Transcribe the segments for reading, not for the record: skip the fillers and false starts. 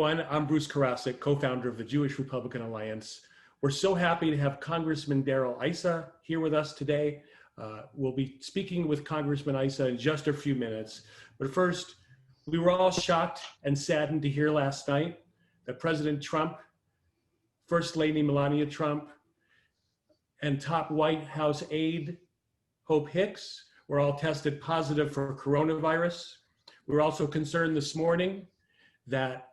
I'm Bruce Karasik, co-founder of the Jewish Republican Alliance. We're so happy to have Congressman Darrell Issa here with us today. We'll be speaking with Congressman Issa in just a few minutes. But first, we were all shocked and saddened to hear last night that President Trump, First Lady Melania Trump, and top White House aide Hope Hicks were all tested positive for coronavirus. We were also concerned this morning that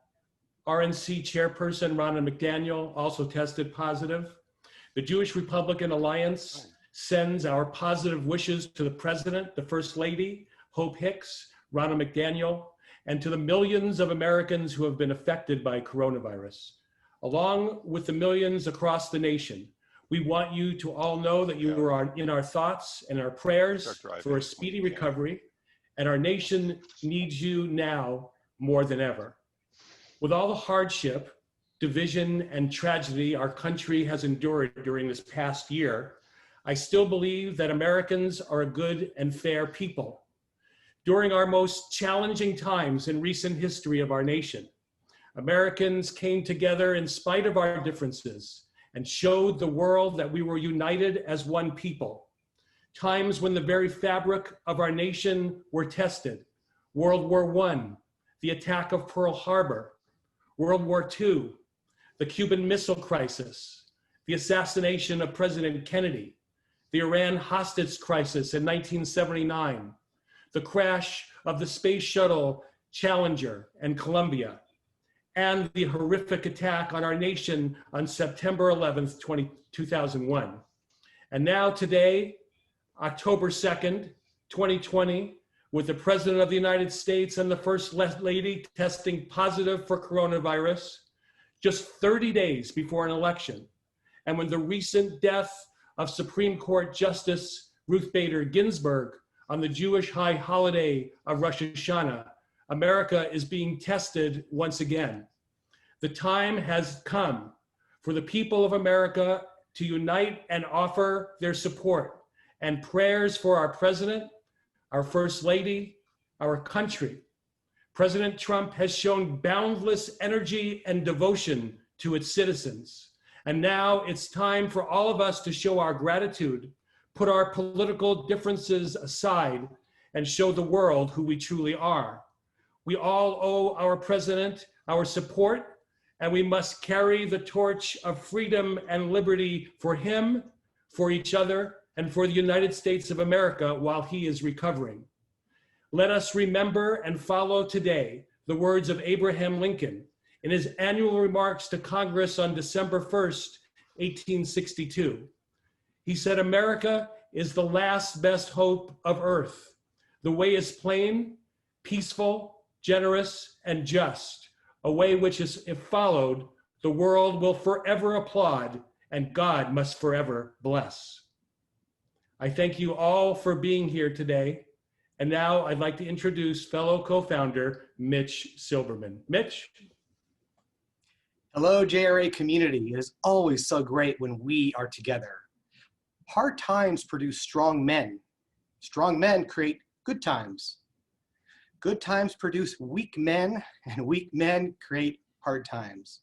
RNC chairperson Ronna McDaniel also tested positive. The Jewish Republican Alliance sends our positive wishes to the President, the First Lady, Hope Hicks, Ronna McDaniel, and to the millions of Americans who have been affected by coronavirus. Along with the millions across the nation, we want you to all know that you are in our thoughts and our prayers for a speedy recovery, and our nation needs you now more than ever. With all the hardship, division, and tragedy our country has endured during this past year, I still believe that Americans are a good and fair people. During our most challenging times in recent history of our nation, Americans came together in spite of our differences and showed the world that we were united as one people. Times when the very fabric of our nation were tested: World War I, the attack of Pearl Harbor, World War II, the Cuban Missile Crisis, the assassination of President Kennedy, the Iran hostage crisis in 1979, the crash of the Space Shuttle Challenger and Columbia, and the horrific attack on our nation on September 11th, 2001. And now today, October 2nd, 2020, with the President of the United States and the First Lady testing positive for coronavirus, just 30 days before an election, and when the recent death of Supreme Court Justice Ruth Bader Ginsburg on the Jewish high holiday of Rosh Hashanah, America is being tested once again. The time has come for the people of America to unite and offer their support and prayers for our President, our First Lady, our country. President Trump has shown boundless energy and devotion to its citizens. And now it's time for all of us to show our gratitude, put our political differences aside, and show the world who we truly are. We all owe our President our support, and we must carry the torch of freedom and liberty for him, for each other, and for the United States of America while he is recovering. Let us remember and follow today the words of Abraham Lincoln in his annual remarks to Congress on December 1st, 1862. He said, "America is the last best hope of earth. The way is plain, peaceful, generous, and just, a way which is, if followed, the world will forever applaud and God must forever bless." I thank you all for being here today. And now I'd like to introduce fellow co-founder, Mitch Silberman. Mitch? Hello, JRA community. It is always so great when we are together. Hard times produce strong men. Strong men create good times. Good times produce weak men, and weak men create hard times.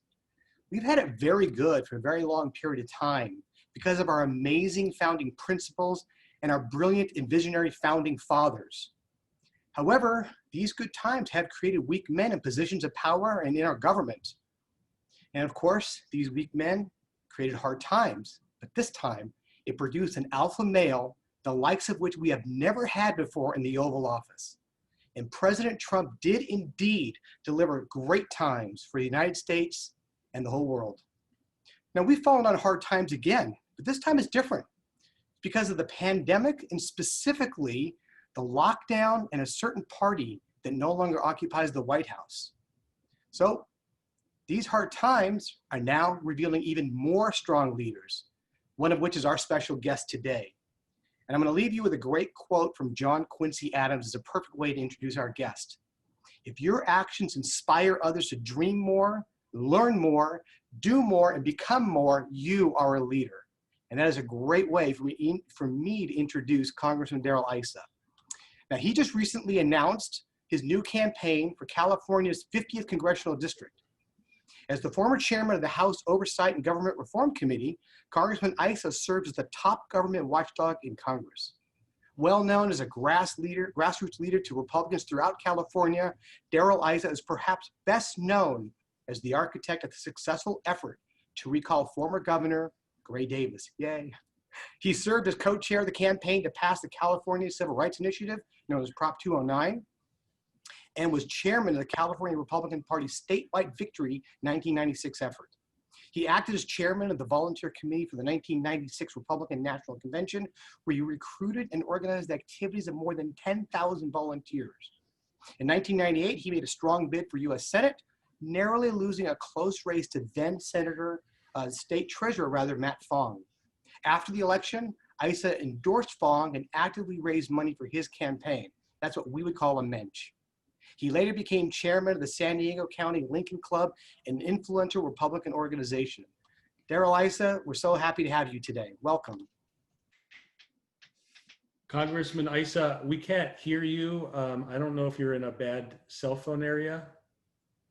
We've had it very good for a very long period of time because of our amazing founding principles and our brilliant and visionary founding fathers. However, these good times have created weak men in positions of power and in our government. And of course, these weak men created hard times, but this time it produced an alpha male, the likes of which we have never had before in the Oval Office. And President Trump did indeed deliver great times for the United States and the whole world. Now, we've fallen on hard times again, but this time is different because of the pandemic and specifically the lockdown and a certain party that no longer occupies the White House. So these hard times are now revealing even more strong leaders, one of which is our special guest today. And I'm going to leave you with a great quote from John Quincy Adams as a perfect way to introduce our guest. If your actions inspire others to dream more, learn more, do more, and become more, you are a leader. And that is a great way for me to introduce Congressman Darrell Issa. Now, he just recently announced his new campaign for California's 50th Congressional District. As the former chairman of the House Oversight and Government Reform Committee, Congressman Issa served as the top government watchdog in Congress. Well known as a grassroots leader to Republicans throughout California, Darrell Issa is perhaps best known as the architect of the successful effort to recall former Governor Gray Davis. Yay. He served as co-chair of the campaign to pass the California Civil Rights Initiative, known as Prop 209, and was chairman of the California Republican Party's statewide victory 1996 effort. He acted as chairman of the volunteer committee for the 1996 Republican National Convention, where he recruited and organized the activities of more than 10,000 volunteers. In 1998, he made a strong bid for U.S. Senate, narrowly losing a close race to then State Treasurer Matt Fong. After the election, Issa endorsed Fong and actively raised money for his campaign. That's what we would call a mensch. He later became chairman of the San Diego County Lincoln Club, an influential Republican organization. Darrell Issa, we're so happy to have you today. Welcome. Congressman Issa, we can't hear you. I don't know if you're in a bad cell phone area.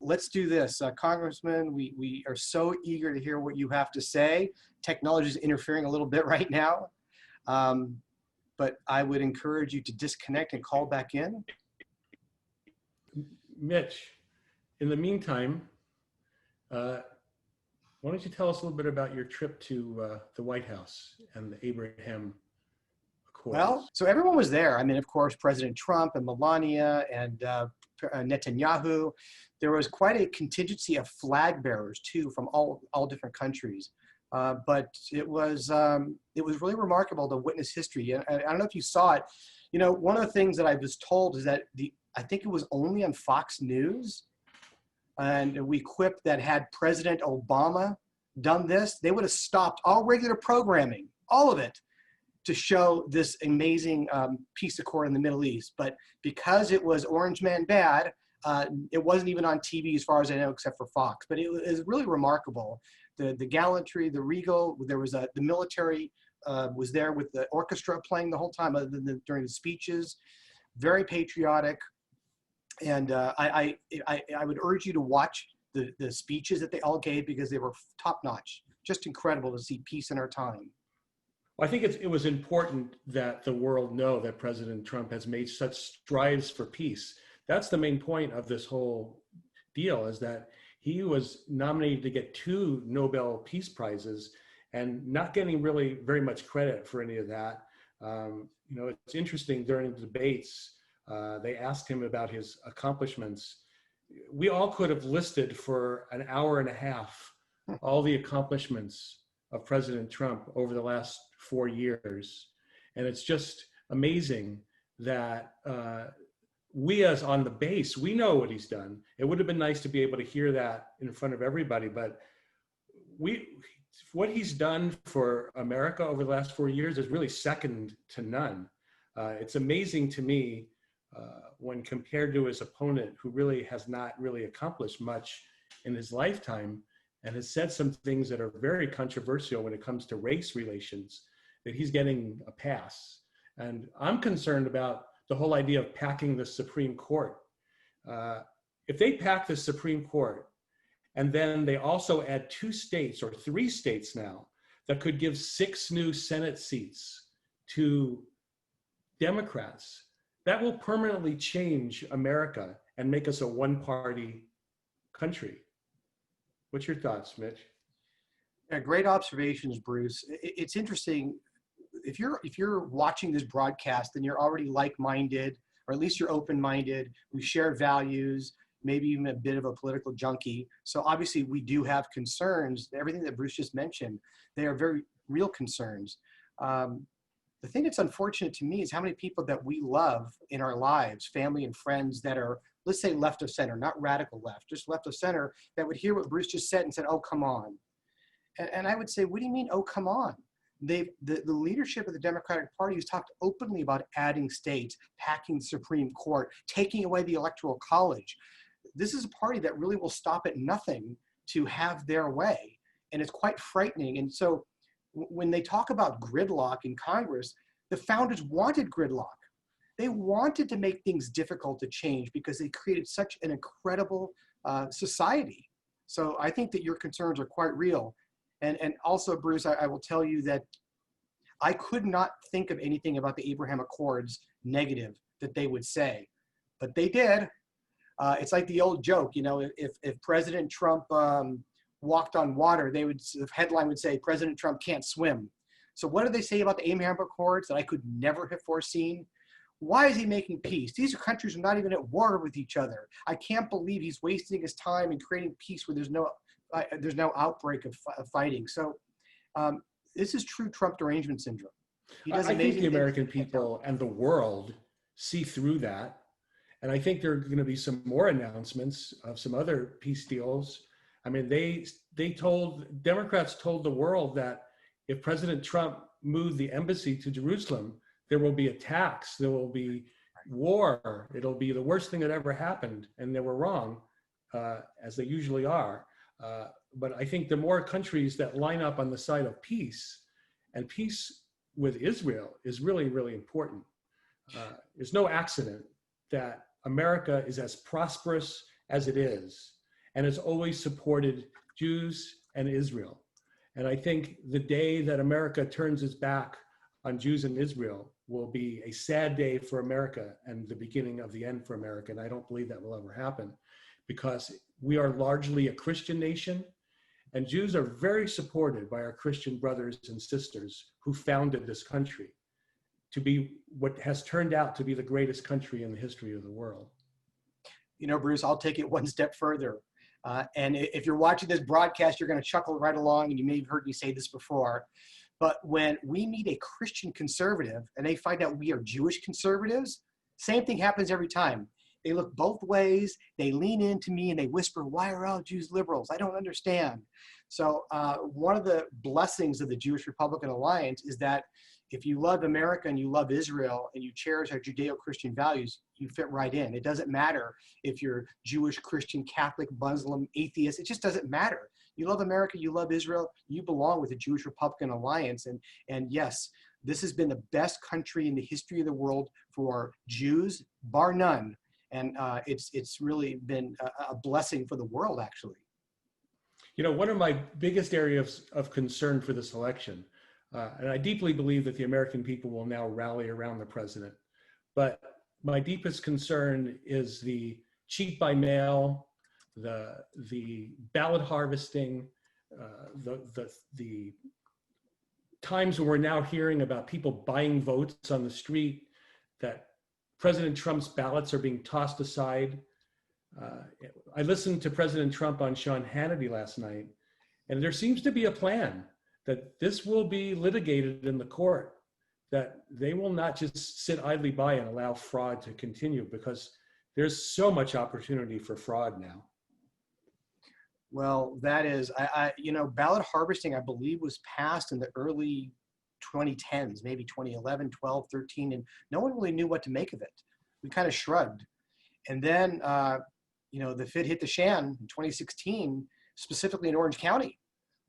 Let's do this. Congressman, we are so eager to hear what you have to say. Technology is interfering a little bit right now, but I would encourage you to disconnect and call back in. Mitch, in the meantime, why don't you tell us a little bit about your trip to the White House and the Abraham Accords? Well, so everyone was there. I mean, of course, President Trump and Melania and Netanyahu. There was quite a contingency of flag bearers too from all different countries. But it was really remarkable to witness history. And I don't know if you saw it. You know, one of the things that I was told is that I think it was only on Fox News and we quipped that had President Obama done this, they would have stopped all regular programming, all of it, to show this amazing peace accord in the Middle East. But because it was Orange Man bad, it wasn't even on TV as far as I know, except for Fox. But it was really remarkable. The gallantry, the regal, there was the military was there with the orchestra playing the whole time other than during the speeches. Very patriotic. And I would urge you to watch the speeches that they all gave because they were top notch. Just incredible to see peace in our time. Well, I think it was important that the world know that President Trump has made such strides for peace. That's the main point of this whole deal, is that he was nominated to get 2 Nobel Peace Prizes and not getting really very much credit for any of that. You know, it's interesting during the debates, they asked him about his accomplishments. We all could have listed for an hour and a half all the accomplishments of President Trump over the last 4 years. And it's just amazing that we as on the base, we know what he's done. It would have been nice to be able to hear that in front of everybody, but what he's done for America over the last 4 years is really second to none. It's amazing to me when compared to his opponent, who really has not really accomplished much in his lifetime and has said some things that are very controversial when it comes to race relations, that he's getting a pass. And I'm concerned about the whole idea of packing the Supreme Court. If they pack the Supreme Court and then they also add 2 states or 3 states now that could give 6 new Senate seats to Democrats, that will permanently change America and make us a one-party country. What's your thoughts, Mitch? Yeah, great observations, Bruce. It's interesting. If you're watching this broadcast, then you're already like-minded, or at least you're open-minded. We share values, maybe even a bit of a political junkie. So obviously we do have concerns. Everything that Bruce just mentioned, they are very real concerns. The thing that's unfortunate to me is how many people that we love in our lives, family and friends that are, let's say, left of center, not radical left, just left of center, that would hear what Bruce just said and said, oh, come on. And I would say, what do you mean, oh, come on? The leadership of the Democratic Party has talked openly about adding states, packing the Supreme Court, taking away the Electoral College. This is a party that really will stop at nothing to have their way. And it's quite frightening. And so when they talk about gridlock in Congress, the founders wanted gridlock. They wanted to make things difficult to change because they created such an incredible society. So I think that your concerns are quite real. And also, Bruce, I will tell you that I could not think of anything about the Abraham Accords negative that they would say, but they did. It's like the old joke, you know, if President Trump walked on water, the headline would say, President Trump can't swim. So what did they say about the Abraham Accords that I could never have foreseen? Why is he making peace? These countries are not even at war with each other. I can't believe he's wasting his time in creating peace where there's no outbreak of fighting. So this is true Trump derangement syndrome. I think the American people and the world see through that. And I think there are going to be some more announcements of some other peace deals. I mean, Democrats told the world that if President Trump moved the embassy to Jerusalem, there will be attacks, there will be war, it'll be the worst thing that ever happened. And they were wrong, as they usually are. But I think the more countries that line up on the side of peace, and peace with Israel is really, really important. There's no accident that America is as prosperous as it is, and has always supported Jews and Israel. And I think the day that America turns its back on Jews and Israel will be a sad day for America and the beginning of the end for America. And I don't believe that will ever happen, because we are largely a Christian nation, and Jews are very supported by our Christian brothers and sisters who founded this country to be what has turned out to be the greatest country in the history of the world. You know, Bruce, I'll take it one step further. And if you're watching this broadcast, you're going to chuckle right along, and you may have heard me say this before. But when we meet a Christian conservative and they find out we are Jewish conservatives, same thing happens every time. They look both ways, they lean into me and they whisper, why are all Jews liberals? I don't understand. So one of the blessings of the Jewish Republican Alliance is that if you love America and you love Israel and you cherish our Judeo-Christian values, you fit right in. It doesn't matter if you're Jewish, Christian, Catholic, Muslim, atheist. It just doesn't matter. You love America, you love Israel, you belong with the Jewish Republican Alliance. And yes, this has been the best country in the history of the world for Jews, bar none. And it's really been a blessing for the world, actually. You know, one of my biggest areas of concern for this election, and I deeply believe that the American people will now rally around the president, but my deepest concern is the cheat by mail, the ballot harvesting, the times when we're now hearing about people buying votes on the street, that President Trump's ballots are being tossed aside. I listened to President Trump on Sean Hannity last night, and there seems to be a plan that this will be litigated in the court, that they will not just sit idly by and allow fraud to continue, because there's so much opportunity for fraud now. Well, that is, you know, ballot harvesting, I believe, was passed in the early 2010s, maybe 2011, 12, 13, and no one really knew what to make of it. We kind of shrugged. And then, you know, the fit hit the shan in 2016, specifically in Orange County,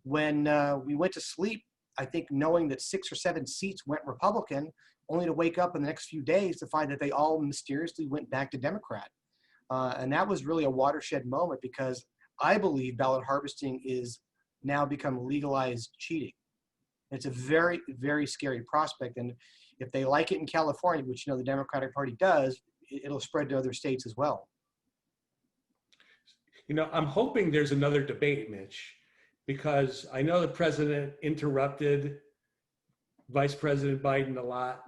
when we went to sleep, I think knowing that 6 or 7 seats went Republican, only to wake up in the next few days to find that they all mysteriously went back to Democrat. And that was really a watershed moment, because I believe ballot harvesting is now become legalized cheating. It's a very, very scary prospect. And if they like it in California, which, you know, the Democratic Party does, it'll spread to other states as well. You know, I'm hoping there's another debate, Mitch, because I know the president interrupted Vice President Biden a lot.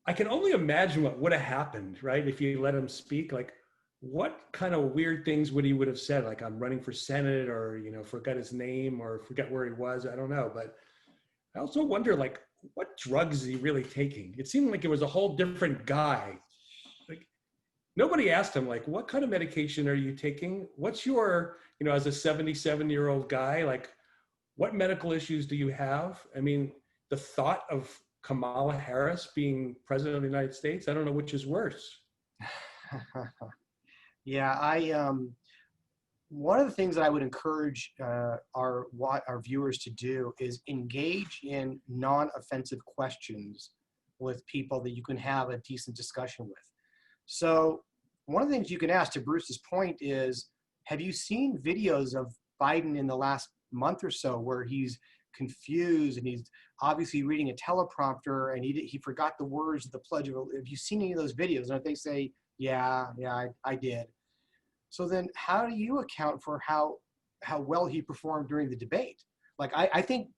I can only imagine what would have happened, right, if you let him speak. Like, what kind of weird things would have said? Like, I'm running for Senate, or, you know, forgot his name, or forget where he was. I don't know. But I also wonder, like, what drugs is he really taking? It seemed like it was a whole different guy. Like, nobody asked him, like, what kind of medication are you taking? What's your, you know, as a 77-year-old guy, like, what medical issues do you have? I mean, the thought of Kamala Harris being president of the United States, I don't know which is worse. Yeah, one of the things that I would encourage our viewers to do is engage in non-offensive questions with people that you can have a decent discussion with. So one of the things you can ask, to Bruce's point, is, have you seen videos of Biden in the last month or so, where he's confused and he's obviously reading a teleprompter and he forgot the words of the Pledge of Allegiance. Have you seen any of those videos? And they say, yeah, I did. So then how do you account for how well he performed during the debate? Like, I think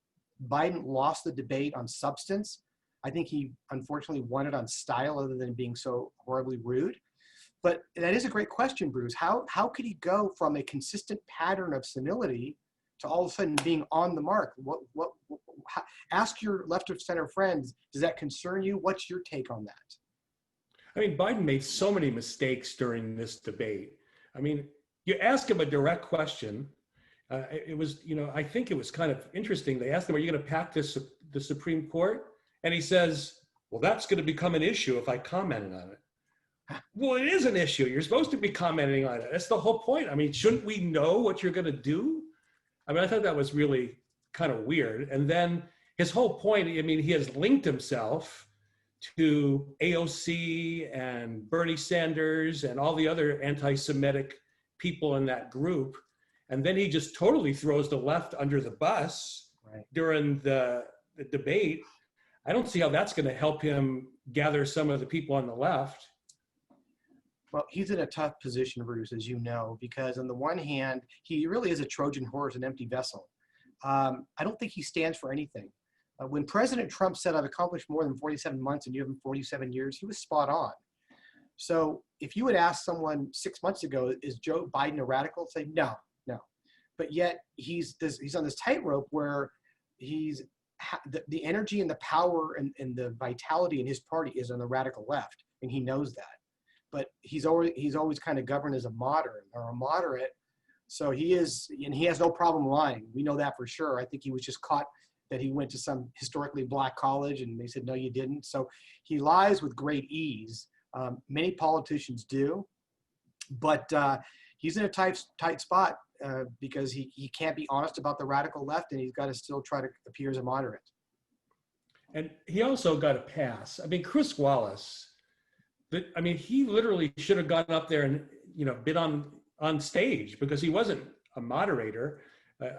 Biden lost the debate on substance. I think he unfortunately won it on style, other than being so horribly rude. But that is a great question, Bruce. How could he go from a consistent pattern of senility to all of a sudden being on the mark? Ask your left of center friends, does that concern you? What's your take on that? I mean, Biden made so many mistakes during this debate. I mean, you ask him a direct question. It was, I think it was kind of interesting. They asked him, are you going to pack the Supreme Court? And he says, well, that's going to become an issue if I commented on it. Well, it is an issue. You're supposed to be commenting on it. That's the whole point. I mean, shouldn't we know what you're going to do? I mean, I thought that was really kind of weird. And then his whole point, I mean, he has linked himself to AOC and Bernie Sanders and all the other anti-Semitic people in that group. And then he just totally throws the left under the bus during the debate. I don't see how that's going to help him gather some of the people on the left. Well, he's in a tough position, Bruce, as you know, because on the one hand, he really is a Trojan horse, an empty vessel. I don't think he stands for anything. When President Trump said, I've accomplished more than 47 months and you have 47 years, he was spot on. So if you would ask someone 6 months ago, is Joe Biden a radical? Say, no. But yet he's on this tightrope where the energy and the power and the vitality in his party is on the radical left, and he knows that. But he's always kind of governed as a moderate or a moderate. So he has no problem lying. We know that for sure. I think he was just caught that he went to some historically black college and they said, no, you didn't. So he lies with great ease. Many politicians do, but he's in a tight spot because he can't be honest about the radical left, and he's got to still try to appear as a moderate. And he also got a pass. I mean, Chris Wallace, he literally should have gotten up there and, been on stage, because he wasn't a moderator.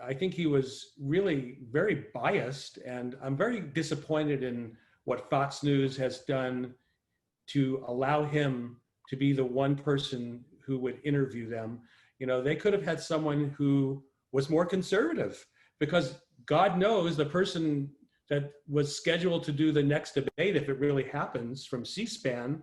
I think he was really very biased, and I'm very disappointed in what Fox News has done to allow him to be the one person who would interview them. They could have had someone who was more conservative, because God knows the person that was scheduled to do the next debate, if it really happens, from C-SPAN,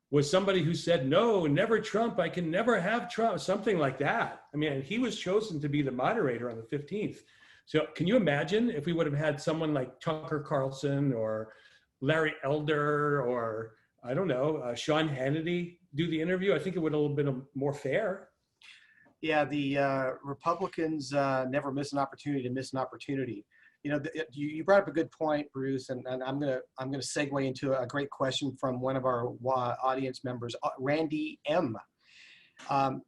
was somebody who said, no, never Trump, I can never have Trump, something like that. I mean, he was chosen to be the moderator on the 15th. So can you imagine if we would have had someone like Tucker Carlson or Larry Elder or, I don't know, Sean Hannity do the interview? I think it would have been more fair. Yeah, the Republicans never miss an opportunity to miss an opportunity. You brought up a good point, Bruce, and I'm gonna segue into a great question from one of our audience members, Randy M. And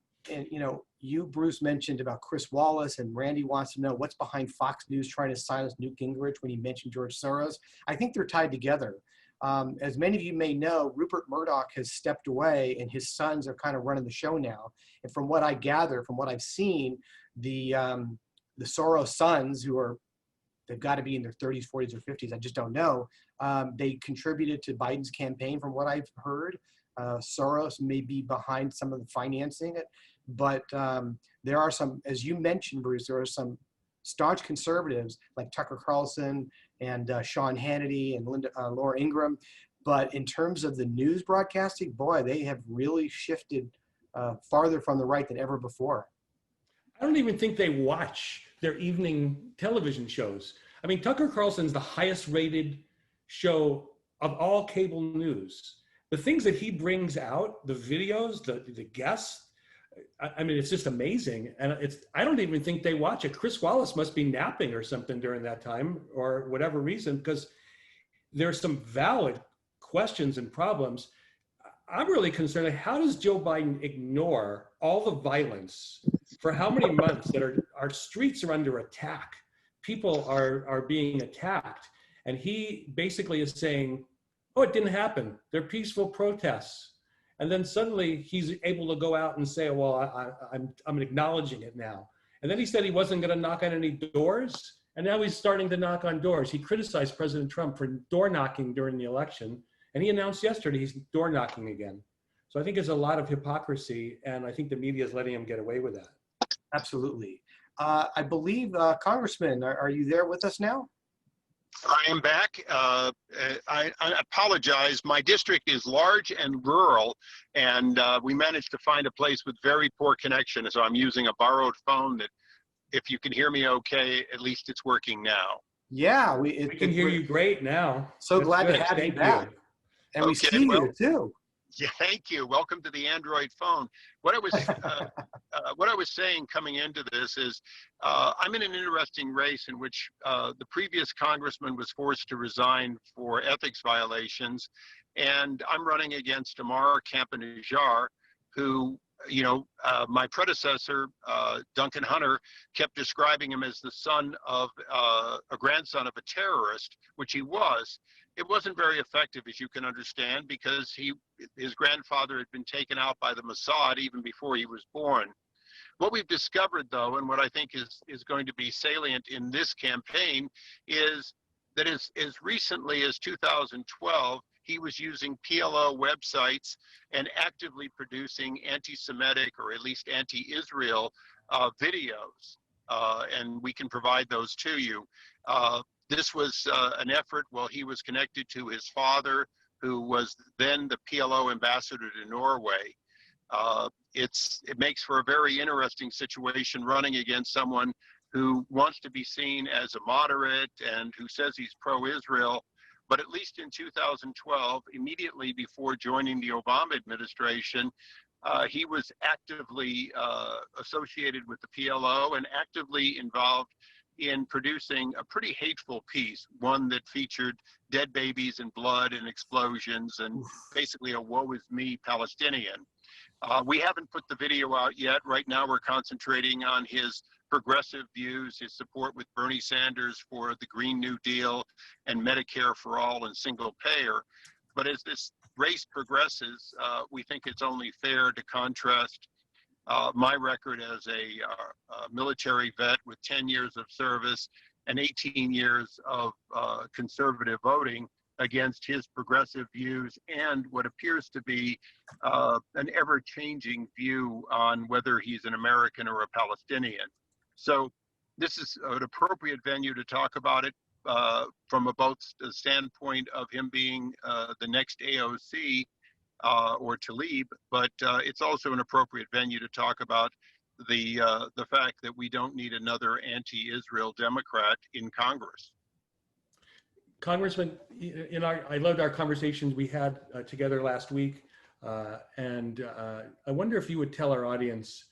you, Bruce, mentioned about Chris Wallace, and Randy wants to know what's behind Fox News trying to silence Newt Gingrich when he mentioned George Soros. I think they're tied together. As many of you may know, Rupert Murdoch has stepped away, and his sons are kind of running the show now. And from what I gather, from what I've seen, the Soros sons, they've got to be in their 30s, 40s, or 50s. I just don't know. They contributed to Biden's campaign, from what I've heard. Soros may be behind some of the financing it, but there are some, as you mentioned, Bruce, there are some staunch conservatives like Tucker Carlson and Sean Hannity and Laura Ingraham. But in terms of the news broadcasting, boy, they have really shifted farther from the right than ever before. I don't even think they watch their evening television shows. I mean, Tucker Carlson's the highest rated show of all cable news. The things that he brings out, the videos, the guests, I mean, it's just amazing. And I don't even think they watch it. Chris Wallace must be napping or something during that time, or whatever reason, because there's some valid questions and problems. I'm really concerned, how does Joe Biden ignore all the violence for how many months that our streets are under attack? People are being attacked. And he basically is saying, oh, it didn't happen. They're peaceful protests. And then suddenly he's able to go out and say, well, I'm acknowledging it now. And then he said he wasn't going to knock on any doors. And now he's starting to knock on doors. He criticized President Trump for door knocking during the election. And he announced yesterday he's door knocking again. So I think there's a lot of hypocrisy. And I think the media is letting him get away with that. Absolutely. I believe, Congressman, are you there with us now? I am back. I apologize. My district is large and rural, and we managed to find a place with very poor connection. So I'm using a borrowed phone that, if you can hear me okay, at least it's working now. Yeah, We can hear you great now. So That's glad good. to have you Thank back. And we Okay, see well, you too. Yeah, thank you. Welcome to the Android phone. What I was saying coming into this is I'm in an interesting race in which the previous congressman was forced to resign for ethics violations, and I'm running against Amar Camp-Najjar, who, my predecessor, Duncan Hunter, kept describing him as the son of a grandson of a terrorist, which he was. It wasn't very effective, as you can understand, because his grandfather had been taken out by the Mossad even before he was born. What we've discovered, though, and what I think is going to be salient in this campaign, is that as recently as 2012, he was using PLO websites and actively producing anti-Semitic, or at least anti-Israel videos. And we can provide those to you. This was an effort while he was connected to his father, who was then the PLO ambassador to Norway. It makes for a very interesting situation running against someone who wants to be seen as a moderate and who says he's pro-Israel. But at least in 2012, immediately before joining the Obama administration, he was actively associated with the PLO and actively involved in producing a pretty hateful piece, one that featured dead babies and blood and explosions and basically a woe is me Palestinian. We haven't put the video out yet. Right now we're concentrating on his progressive views, his support with Bernie Sanders for the Green New Deal and Medicare for all and single payer. But as this race progresses, we think it's only fair to contrast my record as a military vet with 10 years of service and 18 years of conservative voting against his progressive views and what appears to be an ever-changing view on whether he's an American or a Palestinian. So this is an appropriate venue to talk about it from both the standpoint of him being the next AOC or Tlaib, but it's also an appropriate venue to talk about the fact that we don't need another anti-Israel Democrat in Congress. Congressman, I loved our conversations we had together last week, and I wonder if you would tell our audience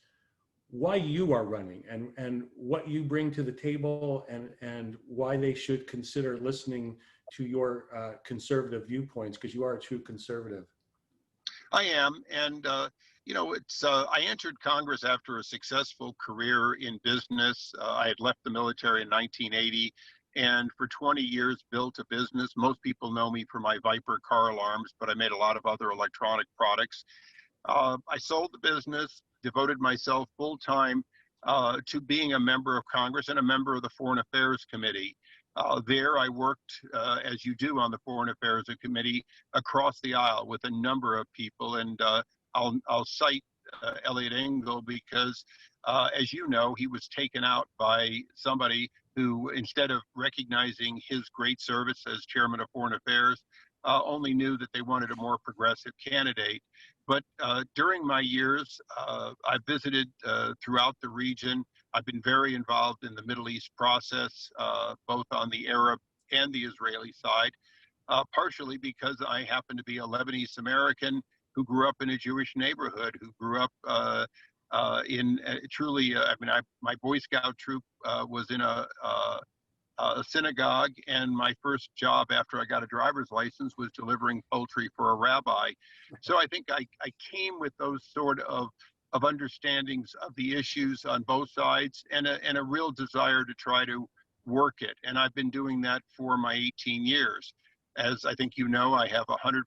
why you are running and what you bring to the table and why they should consider listening to your conservative viewpoints, because you are a true conservative. I am, and I entered Congress after a successful career in business. I had left the military in 1980, and for 20 years built a business. Most people know me for my Viper car alarms, but I made a lot of other electronic products. I sold the business, devoted myself full-time to being a member of Congress and a member of the Foreign Affairs Committee. There I worked, as you do on the Foreign Affairs Committee, across the aisle with a number of people. And I'll cite Eliot Engel because, as you know, he was taken out by somebody who, instead of recognizing his great service as chairman of Foreign Affairs, only knew that they wanted a more progressive candidate. But during my years, I visited throughout the region. I've been very involved in the Middle East process, both on the Arab and the Israeli side, partially because I happen to be a Lebanese American who grew up in a Jewish neighborhood, who grew up in truly, my Boy Scout troop was in a synagogue, and my first job after I got a driver's license was delivering poultry for a rabbi. So I think I came with those sort of understandings of the issues on both sides and a real desire to try to work it. And I've been doing that for my 18 years. As I think you know, I have a 100%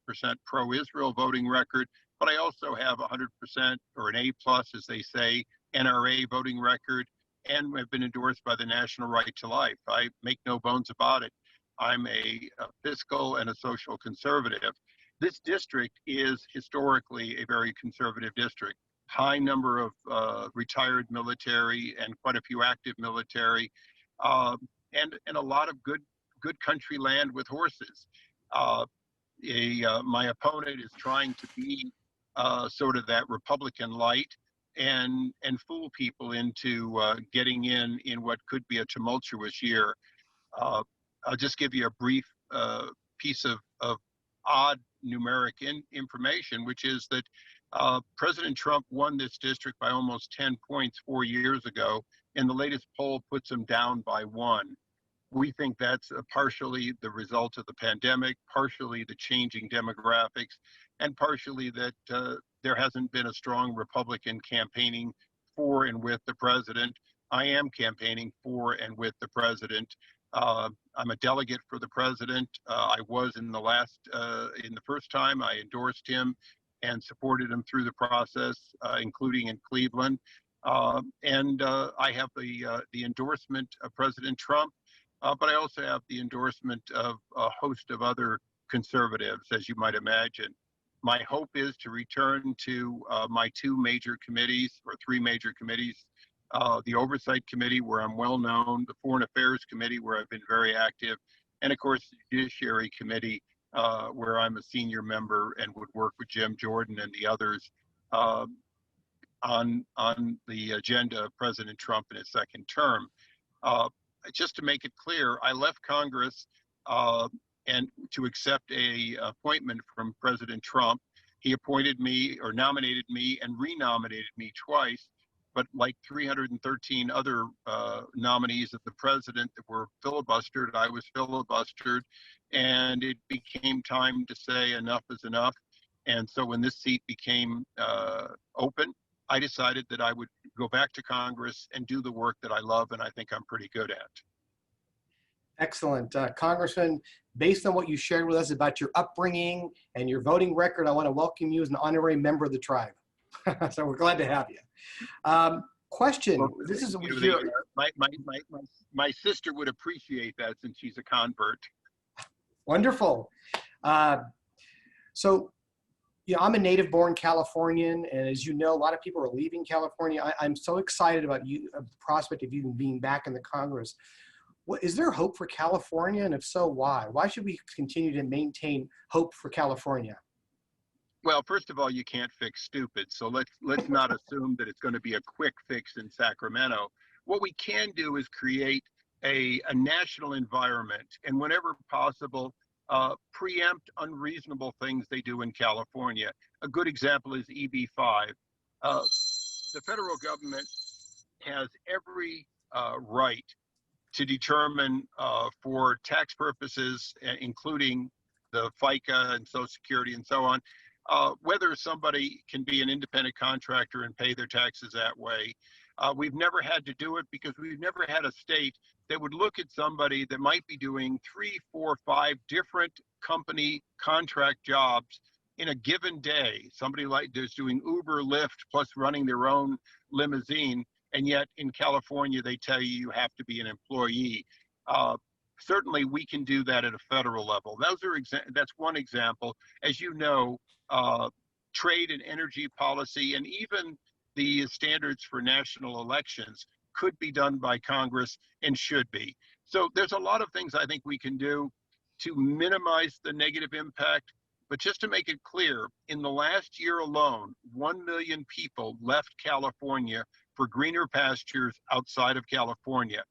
pro-Israel voting record, but I also have 100% or an A plus, as they say, NRA voting record. and have been endorsed by the National Right to Life. I make no bones about it. I'm a fiscal and a social conservative. This district is historically a very conservative district. High number of retired military and quite a few active military, and a lot of good country land with horses. My opponent is trying to be sort of that Republican light and fool people into getting in what could be a tumultuous year. I'll just give you a brief piece of odd numeric information, which is that President Trump won this district by almost 10 points 4 years ago, and the latest poll puts him down by 1. We think that's partially the result of the pandemic, partially the changing demographics, and partially that there hasn't been a strong Republican campaigning for and with the president. I am campaigning for and with the president. I'm a delegate for the president. I was in the first time I endorsed him and supported him through the process, including in Cleveland. And I have the endorsement of President Trump, but I also have the endorsement of a host of other conservatives, as you might imagine. My hope is to return to my 2 major committees, or 3 major committees, the Oversight Committee, where I'm well known, the Foreign Affairs Committee, where I've been very active, and of course the Judiciary Committee, where I'm a senior member and would work with Jim Jordan and the others on the agenda of President Trump in his second term. Just to make it clear, I left Congress and to accept a appointment from President Trump. He appointed me, or nominated me, and renominated me twice. But like 313 other nominees of the president that were filibustered, I was filibustered, and it became time to say enough is enough. And so when this seat became open, I decided that I would go back to Congress and do the work that I love and I think I'm pretty good at. Excellent. Congressman, based on what you shared with us about your upbringing and your voting record, I want to welcome you as an honorary member of the tribe. So we're glad to have you. Question. Well, this is my sister would appreciate that since she's a convert. Wonderful. So, I'm a native-born Californian, and as you know, a lot of people are leaving California. I'm so excited about the prospect of you being back in the Congress. Is there hope for California, and if so, why? Why should we continue to maintain hope for California? Well, first of all, you can't fix stupid, so let's not assume that it's going to be a quick fix in Sacramento. What we can do is create a national environment, and whenever possible, preempt unreasonable things they do in California. A good example is EB-5. The federal government has every right to determine for tax purposes, including the FICA and Social Security and so on, whether somebody can be an independent contractor and pay their taxes that way. We've never had to do it because we've never had a state that would look at somebody that might be doing 3, 4, 5 different company contract jobs in a given day. Somebody like this doing Uber, Lyft, plus running their own limousine, and yet in California they tell you you have to be an employee. Certainly we can do that at a federal level. That's one example. As you know, trade and energy policy and even the standards for national elections could be done by Congress and should be. So there's a lot of things I think we can do to minimize the negative impact. But just to make it clear, in the last year alone, 1 million people left California for greener pastures outside of California.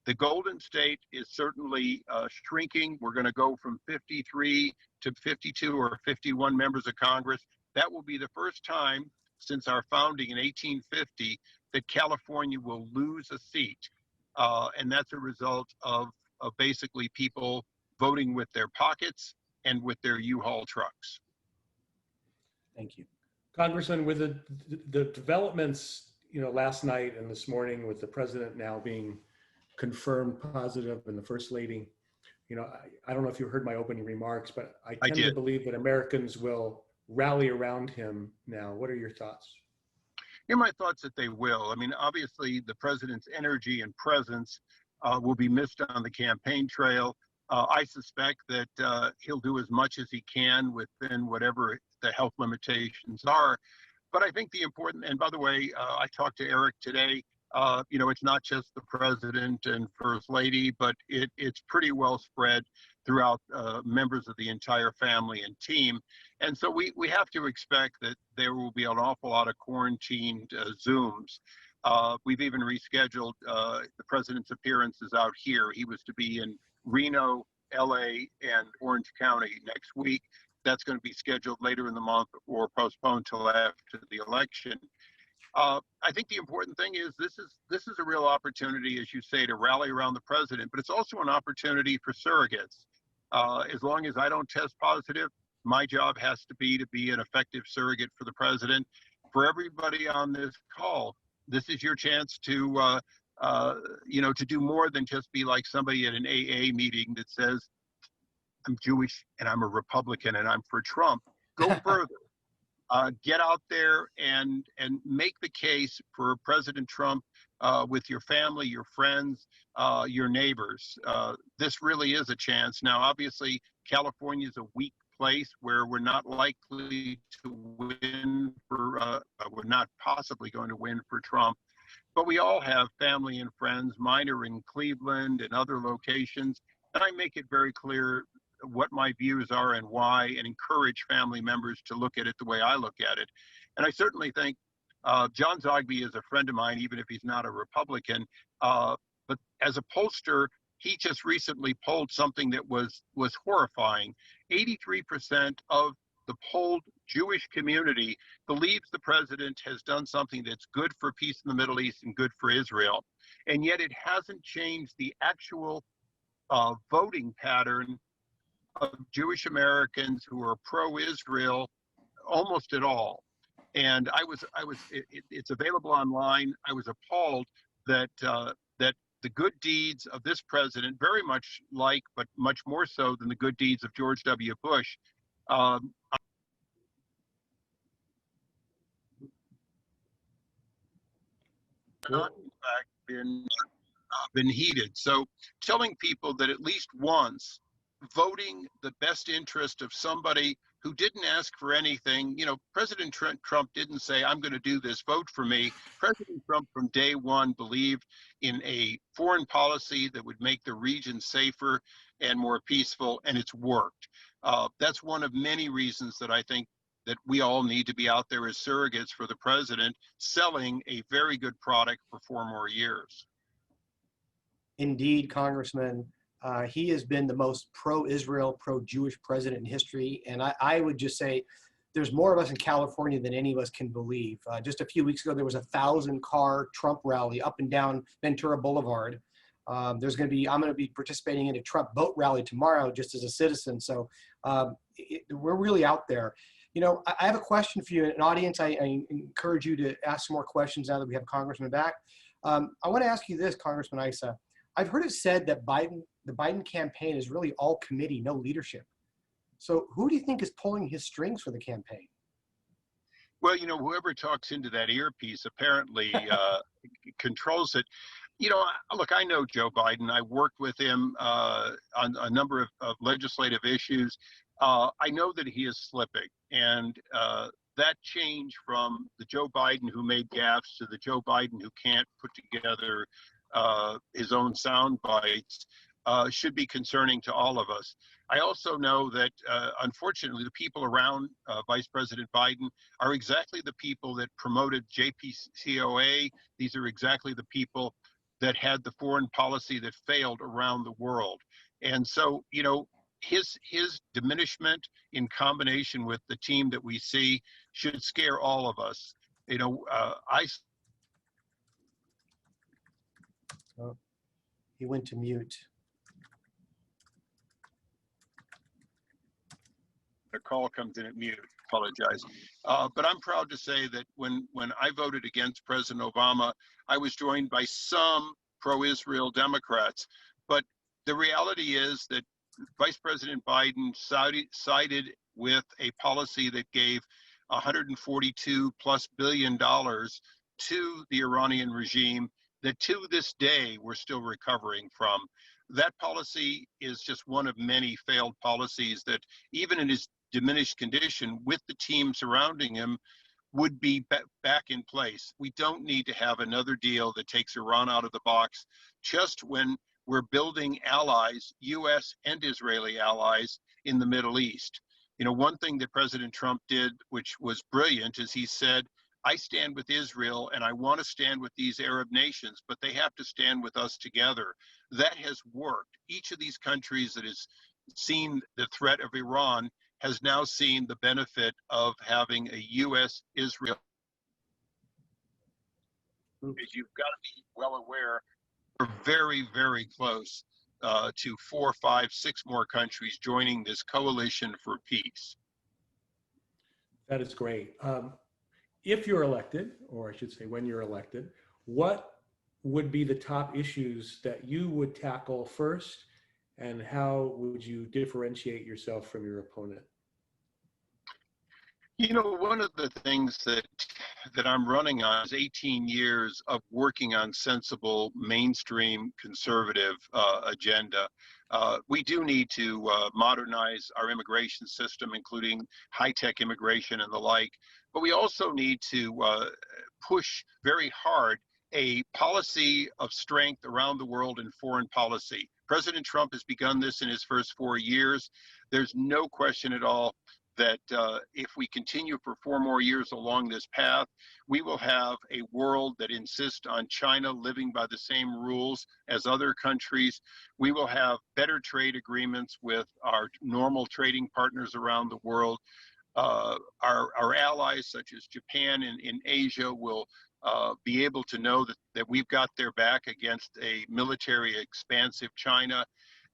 The Golden State is certainly shrinking. We're going to go from 53 to 52 or 51 members of Congress. That will be the first time since our founding in 1850 that California will lose a seat. And that's a result of basically people voting with their pockets and with their U-Haul trucks. Thank you. Congressman, with the developments, last night and this morning with the president now being confirmed positive and the first lady, I don't know if you heard my opening remarks, but I tend to believe that Americans will rally around him now. What are your thoughts? Here are my thoughts that they will. I mean, obviously, the president's energy and presence will be missed on the campaign trail. I suspect that he'll do as much as he can within whatever the health limitations are. But I think the important, and by the way, I talked to Eric today. It's not just the president and first lady, but it's pretty well spread throughout members of the entire family and team. And so we have to expect that there will be an awful lot of quarantined Zooms. We've even rescheduled the president's appearances out here. He was to be in Reno, LA, and Orange County next week. That's going to be scheduled later in the month or postponed till after the election. I think the important thing is this is a real opportunity, as you say, to rally around the president, but it's also an opportunity for surrogates. As long as I don't test positive, my job has to be an effective surrogate for the president. For everybody on this call, this is your chance to to do more than just be like somebody at an AA meeting that says, I'm Jewish and I'm a Republican and I'm for Trump. Go further. Get out there and make the case for President Trump with your family, your friends, your neighbors. This really is a chance. Now, obviously, California is a weak place where we're not likely to win for, we're not possibly going to win for Trump. But we all have family and friends. Mine are in Cleveland and other locations. And I make it very clear what my views are and why, and encourage family members to look at it the way I look at it. And I certainly think John Zogby is a friend of mine, even if he's not a Republican. But as a pollster, he just recently polled something that was horrifying. 83% of the polled Jewish community believes the president has done something that's good for peace in the Middle East and good for Israel. And yet it hasn't changed the actual voting pattern of Jewish Americans who are pro-Israel almost at all. And it's available online. I was appalled that the good deeds of this president, very much like, but much more so than the good deeds of George W. Bush, not in fact been heeded. So telling people that at least once voting the best interest of somebody who didn't ask for anything. President Trump didn't say, I'm going to do this, vote for me. President Trump from day one believed in a foreign policy that would make the region safer and more peaceful, and it's worked. That's one of many reasons that I think that we all need to be out there as surrogates for the president, selling a very good product for 4 more years. Indeed, Congressman. He has been the most pro-Israel, pro-Jewish president in history. And I would just say there's more of us in California than any of us can believe. Just a few weeks ago, there was a 1,000-car Trump rally up and down Ventura Boulevard. I'm going to be participating in a Trump boat rally tomorrow just as a citizen. So we're really out there. I have a question for you. An audience, I encourage you to ask some more questions now that we have Congressman back. I want to ask you this, Congressman Issa. I've heard it said that the Biden campaign is really all committee, no leadership. So who do you think is pulling his strings for the campaign? Well, whoever talks into that earpiece apparently controls it. Look, I know Joe Biden. I worked with him on a number of legislative issues. I know that he is slipping. And that change from the Joe Biden who made gaffes to the Joe Biden who can't put together his own sound bites should be concerning to all of us. I also know that, unfortunately, the people around Vice President Biden are exactly the people that promoted JPCOA. These are exactly the people that had the foreign policy that failed around the world. And so, his diminishment in combination with the team that we see should scare all of us. He went to mute. A call comes in at mute. Apologize. But I'm proud to say that when I voted against President Obama, I was joined by some pro-Israel Democrats. But the reality is that Vice President Biden sided with a policy that gave $142+ billion to the Iranian regime that to this day we're still recovering from. That policy is just one of many failed policies that, even in his diminished condition, with the team surrounding him, would be back in place. We don't need to have another deal that takes Iran out of the box just when we're building allies, US and Israeli allies, in the Middle East. You know, one thing that President Trump did, which was brilliant, is he said, I stand with Israel and I want to stand with these Arab nations, but they have to stand with us together. That has worked. Each of these countries that has seen the threat of Iran has now seen the benefit of having a US-Israel. As you've got to be well aware, we're very, very close to 4, 5, 6 more countries joining this coalition for peace. That is great. If you're elected, or I should say when you're elected, what would be the top issues that you would tackle first, and how would you differentiate yourself from your opponent? You know, one of the things that I'm running on is 18 years of working on sensible mainstream conservative agenda. We do need to modernize our immigration system, including high-tech immigration and the like, but we also need to push very hard a policy of strength around the world in foreign policy. President Trump has begun this in his first 4 years. There's no question at all that if we continue for 4 more years along this path, we will have a world that insists on China living by the same rules as other countries. We will have better trade agreements with our normal trading partners around the world. Our allies, such as Japan in Asia, will be able to know that we've got their back against a military expansive China.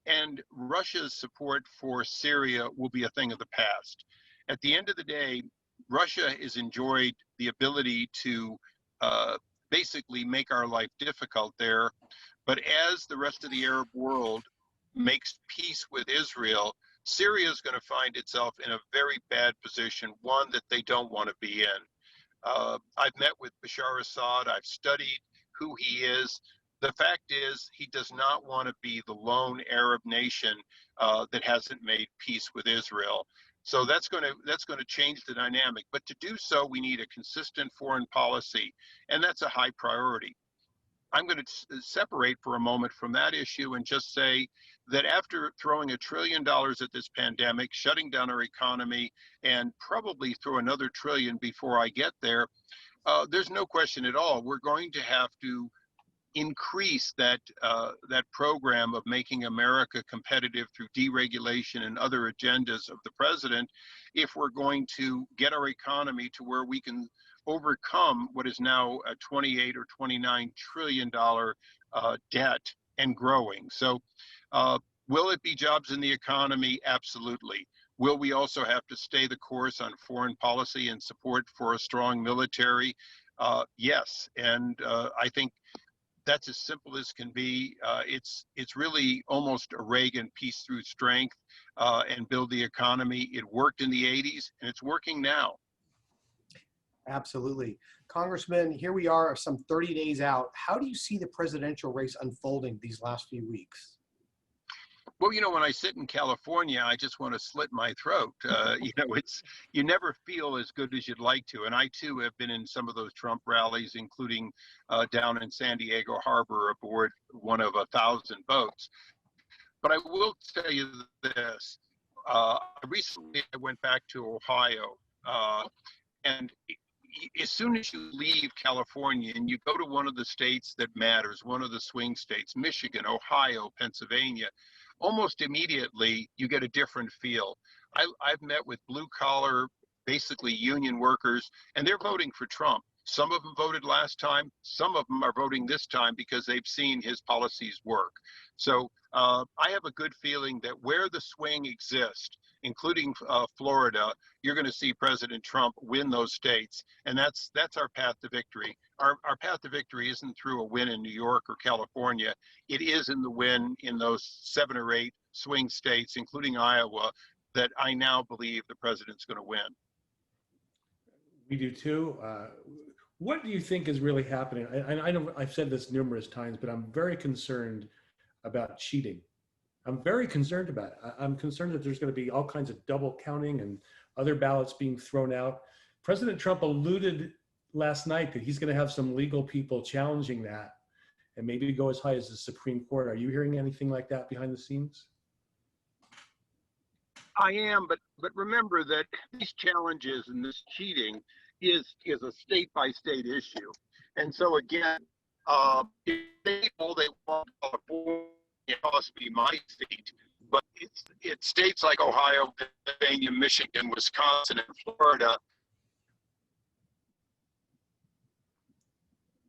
And Russia's support for Syria will be a thing of the past. At the end of the day, Russia has enjoyed the ability to basically make our life difficult there. But as the rest of the Arab world makes peace with Israel, Syria is going to find itself in a very bad position, one that they don't want to be in. I've met with Bashar Assad. I've studied who he is. The fact is, he does not want to be the lone Arab nation that hasn't made peace with Israel. So that's going to change the dynamic. But to do so, we need a consistent foreign policy, and that's a high priority. I'm going to separate for a moment from that issue and just say that after throwing $1 trillion at this pandemic, shutting down our economy, and probably throw another $1 trillion before I get there, there's no question at all. We're going to have to increase that program of making America competitive through deregulation and other agendas of the president, if we're going to get our economy to where we can overcome what is now a $28 or $29 trillion debt and growing. So will it be jobs in the economy? Absolutely. Will we also have to stay the course on foreign policy and support for a strong military? Yes. And I think that's as simple as can be. It's really almost a Reagan peace through strength and build the economy. It worked in the 80s and it's working now. Absolutely. Congressman, here we are some 30 days out. How do you see the presidential race unfolding these last few weeks? Well, you know, when I sit in California, I just want to slit my throat. You know, you never feel as good as you'd like to. And I, too, have been in some of those Trump rallies, including down in San Diego Harbor aboard one of 1,000 boats. But I will tell you this. Recently, I went back to Ohio. And as soon as you leave California and you go to one of the states that matters, one of the swing states, Michigan, Ohio, Pennsylvania, almost immediately you get a different feel. I've met with blue collar, basically union workers, and they're voting for Trump. Some of them voted last time. Some of them are voting this time because they've seen his policies work. So I have a good feeling that where the swing exists, including Florida, you're going to see President Trump win those states. And that's our path to victory. Our path to victory isn't through a win in New York or California. It is in the win in those 7 or 8 swing states, including Iowa, that I now believe the president's going to win. We do too. what do you think is really happening? I know I've said this numerous times, but I'm very concerned about cheating. I'm very concerned about it. I'm concerned that there's going to be all kinds of double counting and other ballots being thrown out. President Trump alluded last night that he's going to have some legal people challenging that and maybe go as high as the Supreme Court. Are you hearing anything like that behind the scenes? I am, but remember that these challenges and this cheating is a state by state issue, and so again, if they all they want, it must be my state, but it's states like Ohio, Pennsylvania, Michigan, Wisconsin, and Florida.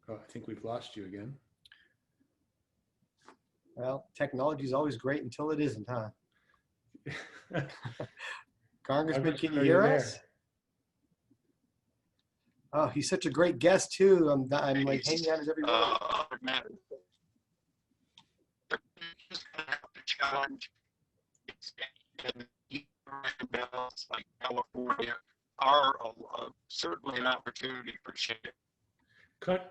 Oh, I think we've lost you again. Well, technology is always great until it isn't, huh? Congressman, can you hear us? Oh, he's such a great guest too. I'm like hanging out his every word. Challenge like California are certainly an opportunity for change.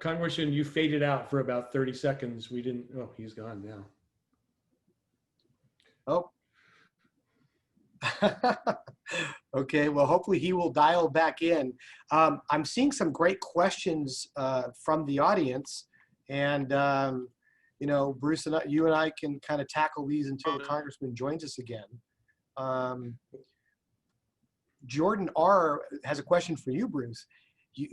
Congressman, you faded out for about 30 seconds. We didn't, oh, he's gone now. Oh. Okay, well, hopefully he will dial back in. I'm seeing some great questions from the audience, and you know, Bruce and you and I can kind of tackle these until the congressman joins us again. Jordan R. has a question for you, Bruce.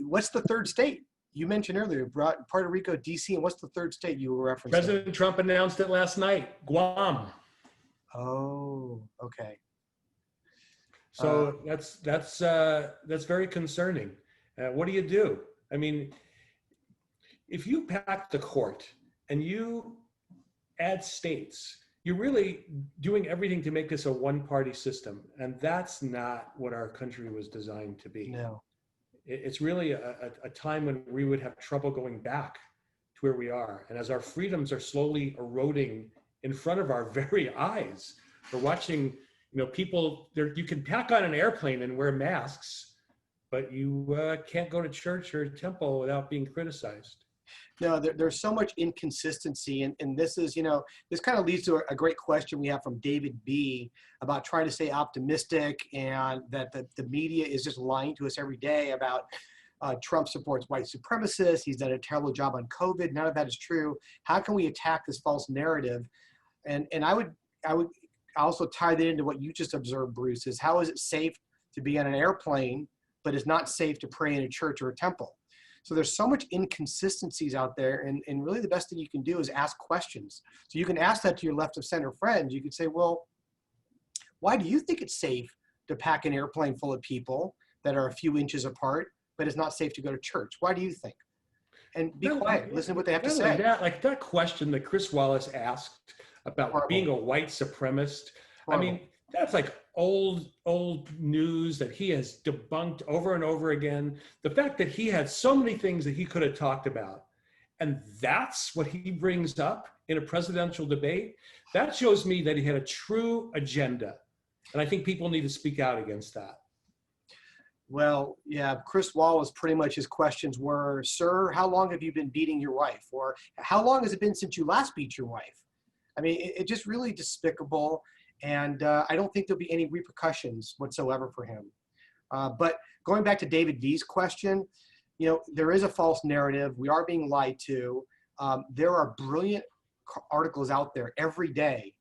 What's the third state? You mentioned earlier, Puerto Rico, DC, and what's the third state you were referencing? President Trump announced it last night, Guam. Oh, okay. So that's very concerning. What do you do? I mean, if you pack the court and you add states, you're really doing everything to make this a one-party system, and that's not what our country was designed to be. No. It's really a time when we would have trouble going back to where we are. And as our freedoms are slowly eroding in front of our very eyes, we're watching, you know, people there. You can pack on an airplane and wear masks, but you can't go to church or temple without being criticized. No, there's so much inconsistency, and this is, you know, this kind of leads to a great question we have from David B. about trying to stay optimistic, and that the media is just lying to us every day about Trump supports white supremacists. He's done a terrible job on COVID. None of that is true. How can we attack this false narrative? And I would also tie that into what you just observed, Bruce, is how is it safe to be on an airplane, but it's not safe to pray in a church or a temple? So there's so much inconsistencies out there, and really the best thing you can do is ask questions. So you can ask that to your left of center friends. You could say, well, why do you think it's safe to pack an airplane full of people that are a few inches apart, but it's not safe to go to church? Why do you think? And be quiet, listen to what they have to say. Like that question that Chris Wallace asked about being a white supremacist, I mean, that's like old news that he has debunked over and over again. The fact that he had so many things that he could have talked about, and that's what he brings up in a presidential debate, that shows me that he had a true agenda. And I think people need to speak out against that. Well, yeah, Chris Wallace, pretty much his questions were, sir, how long have you been beating your wife? Or how long has it been since you last beat your wife? I mean, it's just really despicable. And I don't think there'll be any repercussions whatsoever for him. But going back to David V's question, you know, there is a false narrative. We are being lied to. There are brilliant articles out there every day.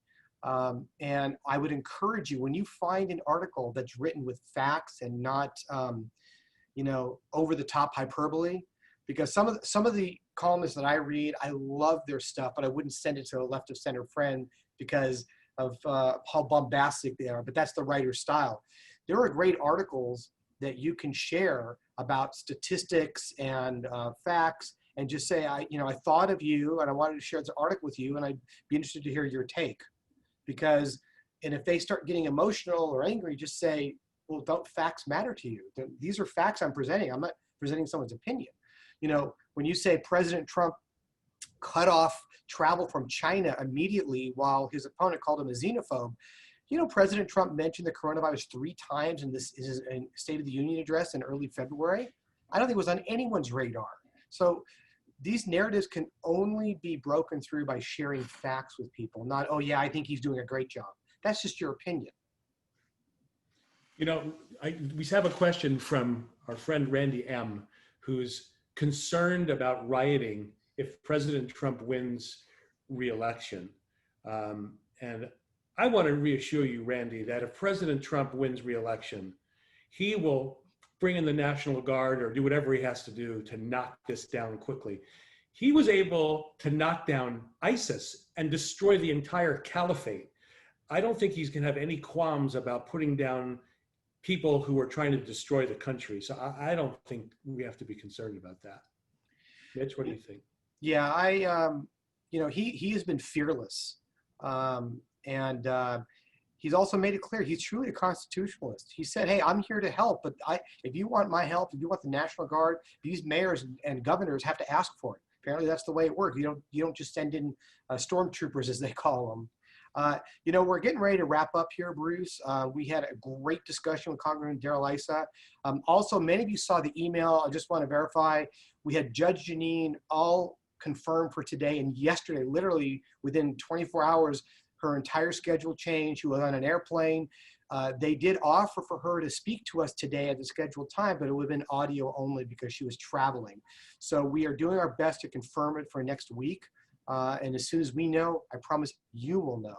And I would encourage you, when you find an article that's written with facts and not, you know, over the top hyperbole, because some of the columnists that I read, I love their stuff, but I wouldn't send it to a left of center friend because of how bombastic they are, but that's the writer's style. There are great articles that you can share about statistics and facts, and just say, I thought of you and I wanted to share this article with you, and I'd be interested to hear your take. And if they start getting emotional or angry, just say, well, don't facts matter to you? These are facts I'm presenting. I'm not presenting someone's opinion. You know, when you say President Trump cut off travel from China immediately while his opponent called him a xenophobe, you know, President Trump mentioned the coronavirus 3 times in his State of the Union address in early February. I don't think it was on anyone's radar. So these narratives can only be broken through by sharing facts with people, not, oh yeah, I think he's doing a great job. That's just your opinion. You know, we have a question from our friend Randy M., who's concerned about rioting if President Trump wins re-election. And I want to reassure you, Randy, that if President Trump wins re-election, he will bring in the National Guard or do whatever he has to do to knock this down quickly. He was able to knock down ISIS and destroy the entire caliphate. I don't think he's going to have any qualms about putting down people who are trying to destroy the country. So I don't think we have to be concerned about that. Mitch, what do you think? Yeah, you know, he has been fearless. He's also made it clear he's truly a constitutionalist. He said, hey, I'm here to help, but if you want my help, if you want the National Guard, these mayors and governors have to ask for it. Apparently that's the way it works. You don't just send in stormtroopers, as they call them. You know, we're getting ready to wrap up here, Bruce. We had a great discussion with Congressman Darrell Issa. Also, many of you saw the email. I just want to verify. We had Judge Janine all confirmed for today and yesterday, literally within 24 hours, her entire schedule changed. She was on an airplane. They did offer for her to speak to us today at the scheduled time, but it would have been audio only because she was traveling. So we are doing our best to confirm it for next week. And as soon as we know, I promise you will know.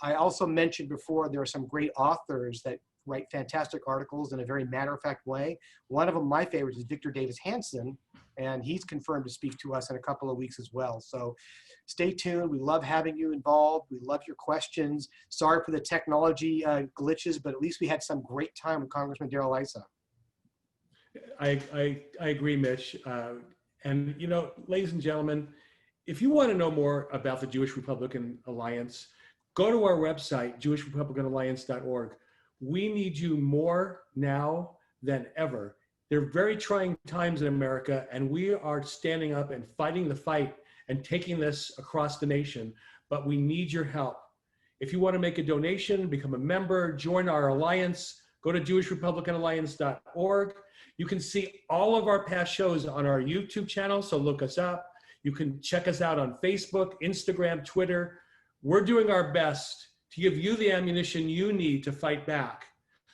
I also mentioned before, there are some great authors that write fantastic articles in a very matter-of-fact way. One of them, my favorite, is Victor Davis Hanson, and he's confirmed to speak to us in a couple of weeks as well. So stay tuned. We love having you involved. We love your questions. Sorry for the technology glitches, but at least we had some great time with Congressman Darrell Issa. I agree, Mitch. And, you know, ladies and gentlemen, if you want to know more about the Jewish Republican Alliance, go to our website, jewishrepublicanalliance.org. We need you more now than ever. They're very trying times in America, and we are standing up and fighting the fight and taking this across the nation, but we need your help. If you want to make a donation, become a member, join our alliance, go to jewishrepublicanalliance.org. You can see all of our past shows on our YouTube channel, so look us up. You can check us out on Facebook, Instagram, Twitter. We're doing our best to give you the ammunition you need to fight back.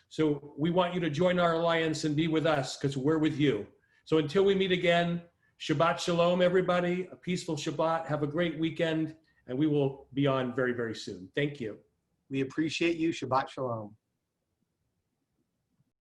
So we want you to join our alliance and be with us because we're with you. So until we meet again, Shabbat Shalom, everybody. A peaceful Shabbat. Have a great weekend, and we will be on very, very soon. Thank you. We appreciate you. Shabbat Shalom.